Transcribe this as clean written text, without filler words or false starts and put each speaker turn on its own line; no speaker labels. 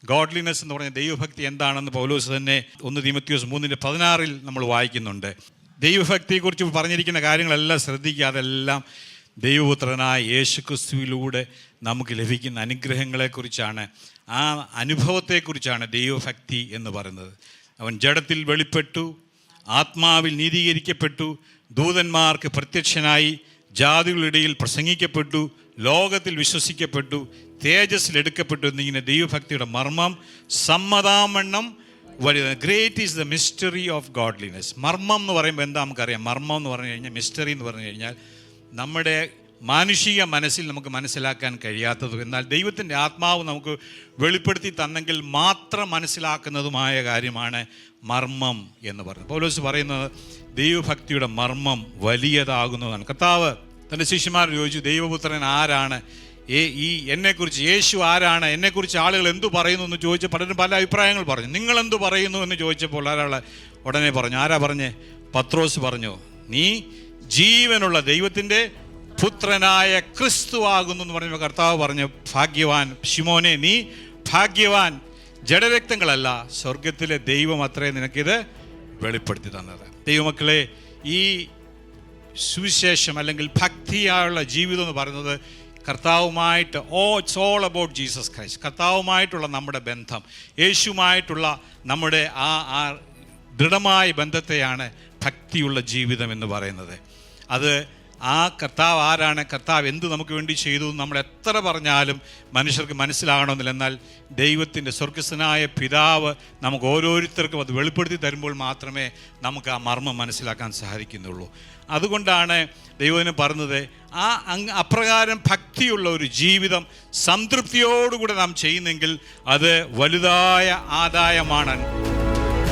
Godliness എന്ന് പറഞ്ഞ ദൈവഭക്തി എന്താണെന്ന് പൗലോസ് തന്നെ 1 തീമോഥെയോസ് 3:16 നമ്മൾ വായിക്കുന്നുണ്ട്. ദൈവഭക്തിയെക്കുറിച്ച് പറഞ്ഞിരിക്കുന്ന കാര്യങ്ങളെല്ലാം ശ്രദ്ധിക്കുക. അതെല്ലാം ദൈവപുത്രനായ യേശുക്രിസ്തുവിലൂടെ നമുക്ക് ലഭിക്കുന്ന അനുഗ്രഹങ്ങളെക്കുറിച്ചാണ്, ആ അനുഭവത്തെക്കുറിച്ചാണ് ദൈവഭക്തി എന്ന് പറയുന്നത്. അവൻ ജഡത്തിൽ വെളിപ്പെട്ടു, ആത്മാവിൽ നീതീകരിക്കപ്പെട്ടു, ദൂതന്മാർക്ക് പ്രത്യക്ഷനായി, ജാതികളുടെ ഇടയിൽ പ്രസംഗിക്കപ്പെട്ടു, ലോകത്തിൽ വിശ്വസിക്കപ്പെട്ടു, തേജസ്സിൽ എടുക്കപ്പെട്ടു എന്നിങ്ങനെ ദൈവഭക്തിയുടെ മർമ്മം സമ്മതാമണ്ണം വലുത്. Great is the mystery of godliness. മർമ്മം എന്ന് പറയുമ്പോൾ എന്താ നമുക്കറിയാം? മർമ്മം എന്ന് പറഞ്ഞു കഴിഞ്ഞാൽ, മിസ്റ്ററി എന്ന് പറഞ്ഞു കഴിഞ്ഞാൽ നമ്മുടെ മാനുഷിക മനസ്സിൽ നമുക്ക് മനസ്സിലാക്കാൻ കഴിയാത്തതും എന്നാൽ ദൈവത്തിൻ്റെ ആത്മാവ് നമുക്ക് വെളിപ്പെടുത്തി തന്നെങ്കിൽ മാത്രം മനസ്സിലാക്കുന്നതുമായ കാര്യമാണ് മർമ്മം എന്ന് പറയുന്നത്. പൗലോസ് പറയുന്നത് ദൈവഭക്തിയുടെ മർമ്മം വലിയതാകുന്നതാണ്. കർത്താവ് തൻ്റെ ശിഷ്യന്മാർ ചോദിച്ചു, ദൈവപുത്രൻ ആരാണ്? ഈ എന്നെക്കുറിച്ച് യേശു ആരാണ്? എന്നെക്കുറിച്ച് ആളുകൾ എന്തു പറയുന്നു എന്ന് ചോദിച്ച് പലരും പല അഭിപ്രായങ്ങൾ പറഞ്ഞു. നിങ്ങളെന്തു പറയുന്നു എന്ന് ചോദിച്ചപ്പോൾ ഒരാൾ ഉടനെ പറഞ്ഞു. ആരാ പറഞ്ഞേ? പത്രോസ് പറഞ്ഞു, നീ ജീവനുള്ള ദൈവത്തിൻ്റെ പുത്രനായ ക്രിസ്തു ആകുന്നു എന്ന് പറഞ്ഞപ്പോൾ കർത്താവ് പറഞ്ഞു, ഭാഗ്യവാൻ ശിമോനെ, നീ ഭാഗ്യവാൻ, ജഡരക്തങ്ങളല്ല, സ്വർഗത്തിലെ ദൈവം അത്രേ നിനക്കിത് വെളിപ്പെടുത്തി തന്നത്. ദൈവമക്കളെ, ഈ സുവിശേഷം അല്ലെങ്കിൽ ഭക്തിയായുള്ള ജീവിതം എന്ന് പറയുന്നത് കർത്താവുമായിട്ട് it's all about Jesus Christ. കർത്താവുമായിട്ടുള്ള നമ്മുടെ ബന്ധം, യേശുവുമായിട്ടുള്ള നമ്മുടെ ആ ദൃഢമായ ബന്ധത്തെയാണ് ഭക്തിയുള്ള ജീവിതം എന്ന് പറയുന്നത്. അത് ആ കർത്താവ് ആരാണ്, കർത്താവ് എന്ത് നമുക്ക് വേണ്ടി ചെയ്തു നമ്മൾ എത്ര പറഞ്ഞാലും മനുഷ്യർക്ക് മനസ്സിലാകണമെന്നില്ല. എന്നാൽ ദൈവത്തിൻ്റെ സ്വർഗസ്ഥനായ പിതാവ് നമുക്ക് ഓരോരുത്തർക്കും അത് വെളിപ്പെടുത്തി തരുമ്പോൾ മാത്രമേ നമുക്ക് ആ മർമ്മം മനസ്സിലാക്കാൻ സാധിക്കുന്നുള്ളൂ. അതുകൊണ്ടാണ് ദൈവത്തിന് പറഞ്ഞത്, അപ്രകാരം ഭക്തിയുള്ള ഒരു ജീവിതം സംതൃപ്തിയോടുകൂടെ നാം ചെയ്യുന്നെങ്കിൽ അത് വലുതായ ആദായമാണ്.